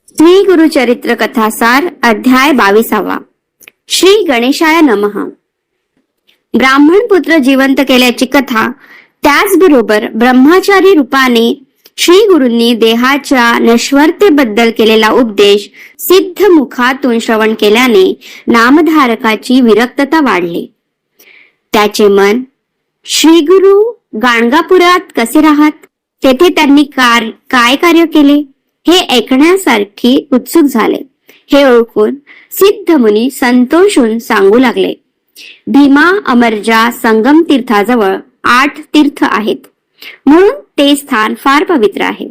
श्री गुरुचरित्र कथासार अध्याय 22. श्री गणेशाय नमः. ब्राह्मण पुत्र जिवंत केल्याची कथा. त्याचबरोबर ब्रह्मचारी रूपाने श्री गुरूंनी देहाच्या नश्वरतेबद्दल केलेला उपदेश सिद्ध मुखातून श्रवण केल्याने नामधारकाची विरक्तता वाढली. त्याचे मन श्री गुरु गाणगापुरात कसे राहत, तेथे त्यांनी काय कार्य केले हे ऐकण्यासारखी उत्सुक झाले. हे ओळखून सिद्ध मुनी संतोषून सांगू लागले. भीमा अमरजा संगम तीर्थाजवळ 8 तीर्थ आहेत, म्हणून ते स्थान फार पवित्र आहे.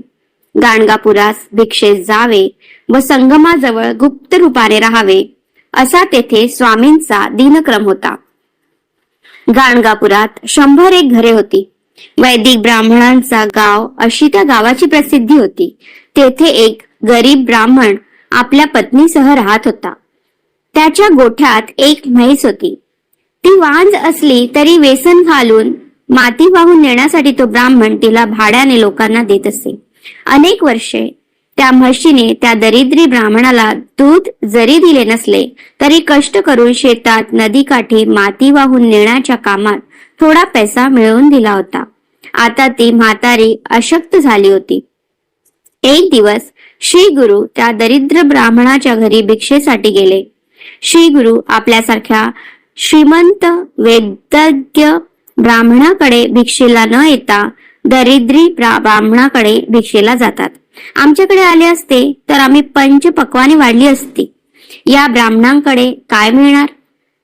गाणगापुरास भिक्षेस जावे व संगमाजवळ गुप्त रूपाने राहावे असा तेथे स्वामींचा दिनक्रम होता. गाणगापुरात 101 घरे होती. वैदिक ब्राह्मणांचा गाव अशी त्या गावाची प्रसिद्धी होती. तेथे एक गरीब ब्राह्मण आपल्या पत्नीसह राहत होता. त्याच्या गोठ्यात एक म्हैस होती. ती वांज असली तरी वेसन घालून माती वाहून नेण्यासाठी तो ब्राह्मण तिला भाड्याने लोकांना देत असे. अनेक वर्षे त्या म्हशीने त्या दरिद्री ब्राह्मणाला दूध जरी दिले नसले तरी कष्ट करून शेतात नदीकाठी माती वाहून नेण्याच्या कामात थोडा पैसा मिळवून दिला होता. आता ती म्हातारी अशक्त झाली होती. एक दिवस श्री गुरु त्या दरिद्र ब्राह्मणाच्या घरी भिक्षेसाठी गेले. श्री गुरु आपल्यासारख्या श्रीमंत वैद्यज्ञ ब्राह्मणाकडे भिक्षेला न येता दरिद्री ब्राह्मणाकडे भिक्षेला जातात. आमच्याकडे आले असते तर आम्ही पंचपक्वाने वाढली असती. या ब्राह्मणांकडे काय मिळणार,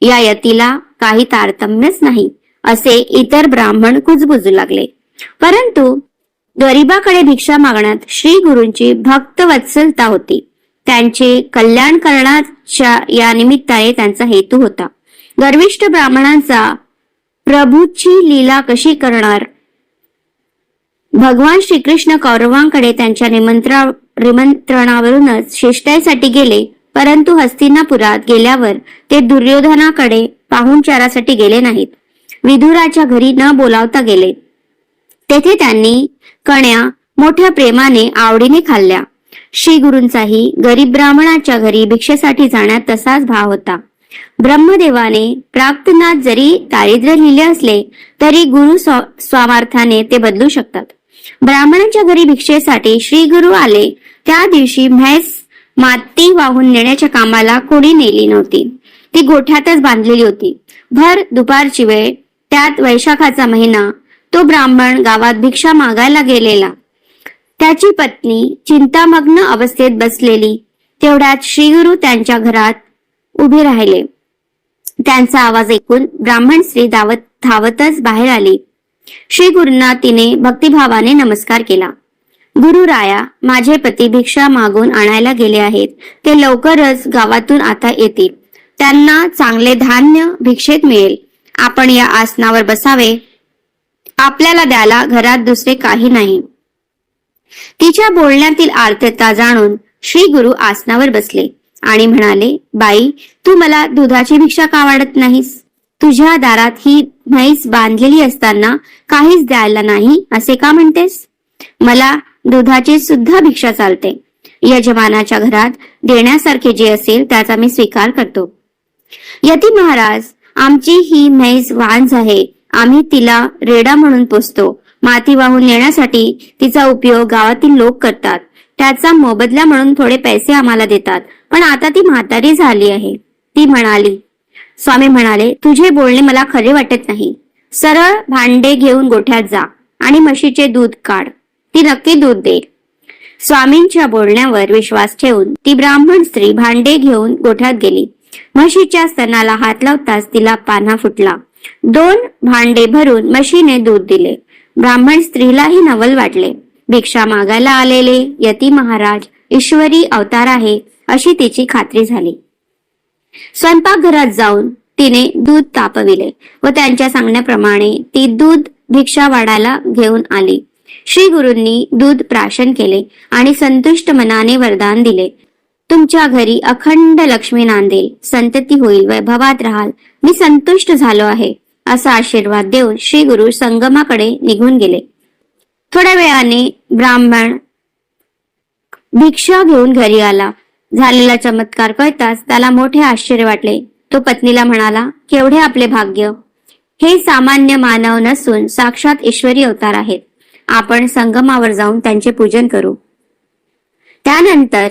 या यतीला काही तारतम्यच नाही असे इतर ब्राह्मण कुजबुजू लागले. परंतु गरीबाकडे भिक्षा मागण्यात श्री गुरूंची भक्तवत्सलता होती. त्यांचे कल्याण करण्याच्या या निमित्ताने त्यांचा हेतू होता. गर्विष्ठ ब्राह्मणांचा प्रभूची लीला कशी करणार. भगवान श्रीकृष्ण कौरवांकडे त्यांच्या निमंत्रणावरूनच शिष्टाईसाठी गेले, परंतु हस्तिनापुरात गेल्यावर ते दुर्योधनाकडे पाहुणचारासाठी गेले नाहीत. विदुराच्या घरी न बोलावता गेले. तेथे त्यांनी कण्या मोठ्या प्रेमाने आवडीने खाल्ल्या. श्री गुरूंचाही गरीब ब्राह्मणाच्या घरी भिक्षेसाठी जाण्यात तसाच भाव होता. ब्रह्मदेवाने प्राप्तनाथ जरी दारिद्र्य लिहिले असले तरी गुरु स्वामार्थाने ते बदलू शकतात. ब्राह्मणाच्या घरी भिक्षेसाठी श्री गुरु आले त्या दिवशी म्हैस माती वाहून नेण्याच्या कामाला कोणी नेली नव्हती. ती गोठ्यातच बांधलेली होती. भर दुपारची वेळ, त्यात वैशाखाचा महिना. तो ब्राह्मण गावात भिक्षा मागायला गेलेला. त्याची पत्नी चिंतामग्न अवस्थेत बसलेली. तेवढ्यात श्रीगुरु त्यांच्या घरात उभे राहिले. त्यांचा आवाज ऐकून ब्राह्मण स्त्री धावतच बाहेर आली. श्री गुरूंना तिने भक्तिभावाने नमस्कार केला. गुरुराया, माझे पती भिक्षा मागून आणायला गेले आहेत. ते लवकरच गावातून आता येतील. त्यांना चांगले धान्य भिक्षेत मिळेल. आपण या आसनावर बसावे. आपल्याला द्यायला घरात दुसरे काही नाही. तिच्या बोलण्यातील आर्तता जाणून श्री गुरु आसनावर बसले आणि म्हणाले, बाई, तू मला दुधाची भिक्षा का वाढत नाहीस? तुझ्या दारात ही म्हैस बांधलेली असताना काहीच द्यायला नाही असे का म्हणतेस? मला दुधाची सुद्धा भिक्षा चालते. यजमानाच्या घरात देण्यासारखे जे असेल त्याचा मी स्वीकार करतो. यती महाराज, आमची ही म्हैस वांझ आहे. आम्ही तिला रेडा म्हणून पोसतो. माती वाहून नेण्यासाठी तिचा उपयोग गावातील लोक करतात. त्याचा मोबदला म्हणून थोडे पैसे आम्हाला देतात. पण आता ती म्हातारी झाली आहे. ती म्हणाली. स्वामी म्हणाले, तुझे बोलणे मला खरे वाटत नाही. सरळ भांडे घेऊन गोठ्यात जा आणि म्हशीचे दूध काढ. ती नक्की दूध देईल. स्वामींच्या बोलण्यावर विश्वास ठेवून ती ब्राह्मण स्त्री भांडे घेऊन गोठ्यात गेली. म्हशीच्या स्तनाला हात लावताच तिला पान्हा फुटला. 2 भांडे भरून म्हशीने दूध दिले. ब्राह्मण स्त्रीलाही नवल वाटले. भिक्षा मागायला आलेले यती महाराज ईश्वरी अवतार आहे अशी तिची खात्री झाली. स्वयंपाकघरात जाऊन तिने दूध तापविले व त्यांच्या सांगण्याप्रमाणे ती दूध भिक्षा वाढायला घेऊन आली. श्री गुरूंनी दूध प्राशन केले आणि संतुष्ट मनाने वरदान दिले. तुमच्या घरी अखंड लक्ष्मी नांदेल, संतती होईल, वैभवात राहाल. मी संतुष्ट झालो आहे असा आशीर्वाद देऊन श्री गुरु संगमाकडे निघून गेले. थोड्या वेळाने ब्राह्मण भिक्षा घेऊन घरी आला. झालेला चमत्कार कळताच त्याला मोठे आश्चर्य वाटले. तो पत्नीला म्हणाला, केवढे आपले भाग्य! हे सामान्य मानव नसून साक्षात ईश्वरी अवतार आहेत. आपण संगमावर जाऊन त्यांचे पूजन करू. त्यानंतर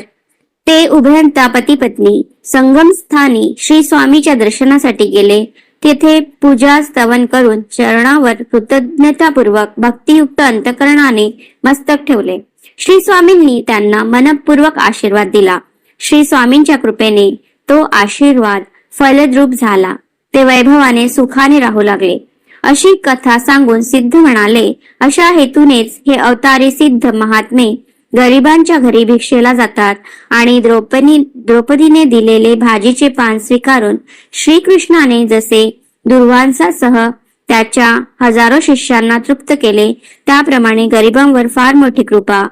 ते उभयंता पती पत्नी संगमस्थानी श्री स्वामीच्या दर्शनासाठी गेले. तेथे पूजा स्तवन करून चरणावर कृतज्ञतापूर्वक भक्तियुक्त अंतकरणाने मस्तक ठेवले. श्री स्वामींनी त्यांना मनपूर्वक आशीर्वाद दिला. श्री स्वामींच्या कृपेने तो आशीर्वाद फलद्रूप झाला. ते वैभवाने सुखाने राहू लागले. अशी कथा सांगून सिद्ध म्हणाले, अशा हेतूनेच हे अवतारी सिद्ध महात्मे गरिबांच्या घरी भिक्षेला जातात आणि द्रौपदीने दिलेले भाजीचे पान स्वीकारून श्रीकृष्णाने जसे दुर्वासासह त्याच्या हजारो शिष्यांना तृप्त केले, त्याप्रमाणे गरिबांवर फार मोठी कृपा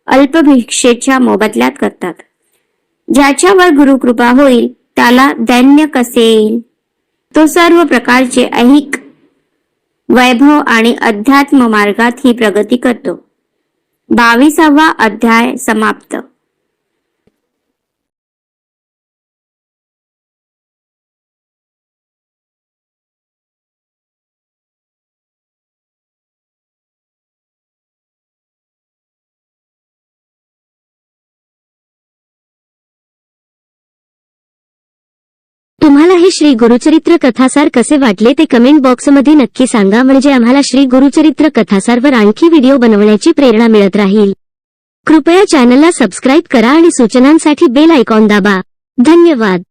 अल्पभिक्षेच्या मोबदल्यात करतात. ज्याच्यावर गुरुकृपा होईल त्याला दैन्य कसे येईल? तो सर्व प्रकारचे ऐहिक वैभव आणि अध्यात्म मार्गात ही प्रगती करतो. 22वा अध्याय समाप्त. तुम्हाला हे श्री गुरुचरित्र कथासार कसे वाटले ते कमेंट बॉक्समध्ये नक्की सांगा, म्हणजे आम्हाला श्री गुरुचरित्र कथासारवर आणखी व्हिडिओ बनवण्याची प्रेरणा मिळत राहील. कृपया चॅनलला सबस्क्राईब करा आणि सूचनांसाठी बेल आयकॉन दाबा. धन्यवाद.